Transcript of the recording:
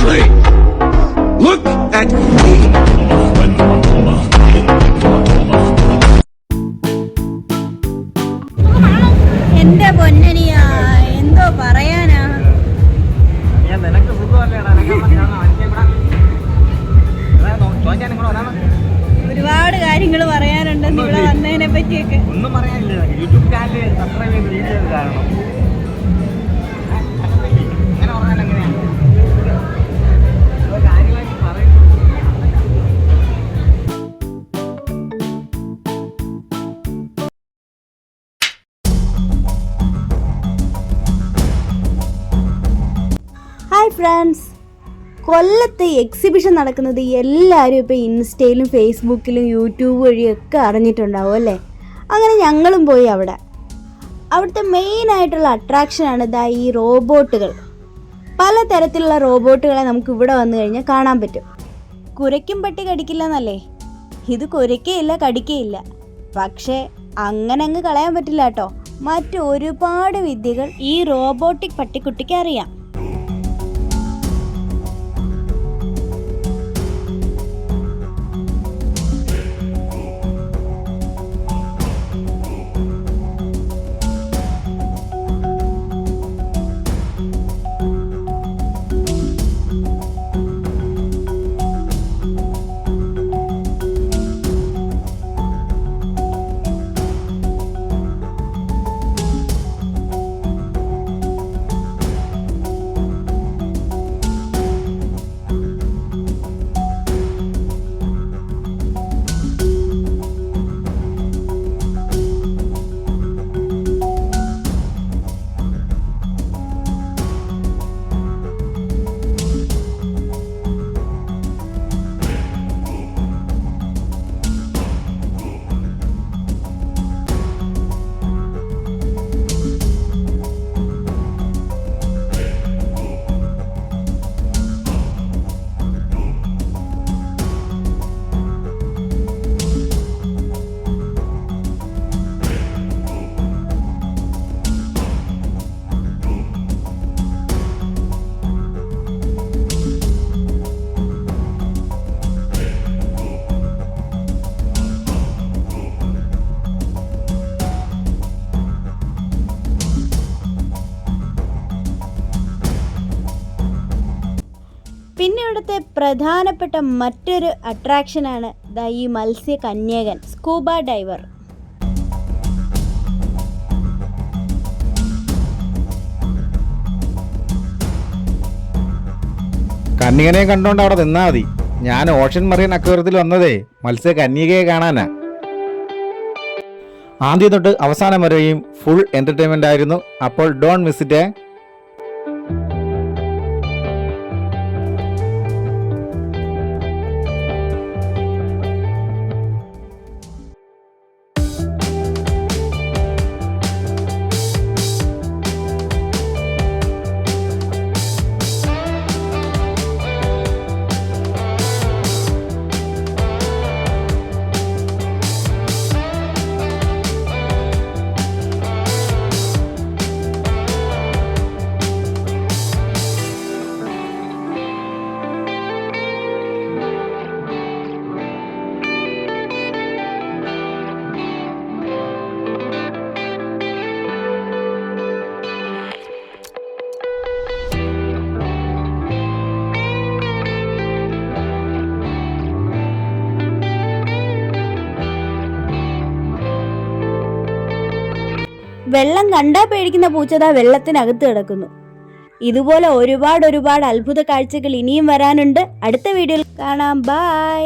slay. Look at me. എന്റെ പൊന്നനിയാ, എന്തോ പറയാനാ. ഒരുപാട് കാര്യങ്ങൾ പറയാനുണ്ട് ഇവിടെ വന്നതിനെ പറ്റിയൊക്കെ. ഒന്നും പറയാനില്ല. യൂട്യൂബ് ചാനൽ സബ്സ്ക്രൈബ് ചെയ്ത് വീഡിയോ കാണണം. അങ്ങനെ പറഞ്ഞാൽ എങ്ങനെയാണ് കാര്യമായിട്ട് പറയുന്നത്? ഹായ് ഫ്രണ്ട്സ്, കൊല്ലത്ത് എക്സിബിഷൻ നടക്കുന്നത് എല്ലാവരും ഇപ്പോൾ ഇൻസ്റ്റയിലും ഫേസ്ബുക്കിലും യൂട്യൂബ് വഴിയൊക്കെ അറിഞ്ഞിട്ടുണ്ടാവും അല്ലേ. അങ്ങനെ ഞങ്ങളും പോയി അവിടുത്തെ മെയിനായിട്ടുള്ള അട്രാക്ഷനാണ് ഇതാ ഈ റോബോട്ടുകൾ. പലതരത്തിലുള്ള റോബോട്ടുകളെ നമുക്ക് ഇവിടെ വന്നു കഴിഞ്ഞാൽ കാണാൻ പറ്റും. കുരയ്ക്കും പട്ടി കടിക്കില്ല എന്നല്ലേ, ഇത് കുരയ്ക്കയില്ല കടിക്കയില്ല. പക്ഷേ അങ്ങനെ അങ്ങ് കളയാൻ പറ്റില്ല കേട്ടോ. മറ്റ് ഒരുപാട് വിദ്യകൾ ഈ റോബോട്ടിക് പട്ടിക്കുട്ടിക്ക് അറിയാം. പിന്നെ ഇവിടുത്തെ പ്രധാനപ്പെട്ട മറ്റൊരു അട്രാക്ഷനാണ് ഈ മത്സ്യകന്യകൻ, സ്കൂബ ഡൈവർ. കന്യകനെ കണ്ടോണ്ട് അവിടെ നിന്നാ മതി. ഞാൻ ഓഷൻ മറീൻ അക്വേറിയത്തിൽ വന്നതേ മത്സ്യകന്യകയെ കാണാനാ. ആദ്യം തൊട്ട് അവസാനം വരെയും ഫുൾ എന്റർടൈൻമെന്റ് ആയിരുന്നു. അപ്പോൾ ഡോണ്ട് മിസ് ഇറ്റ്. വെള്ളം കണ്ടാ പേടിക്കുന്ന പൂച്ചതാ വെള്ളത്തിനകത്ത് കിടക്കുന്നു. ഇതുപോലെ ഒരുപാട് അത്ഭുത കാഴ്ചകൾ ഇനിയും വരാനുണ്ട്. അടുത്ത വീഡിയോയിൽ കാണാം. ബൈ.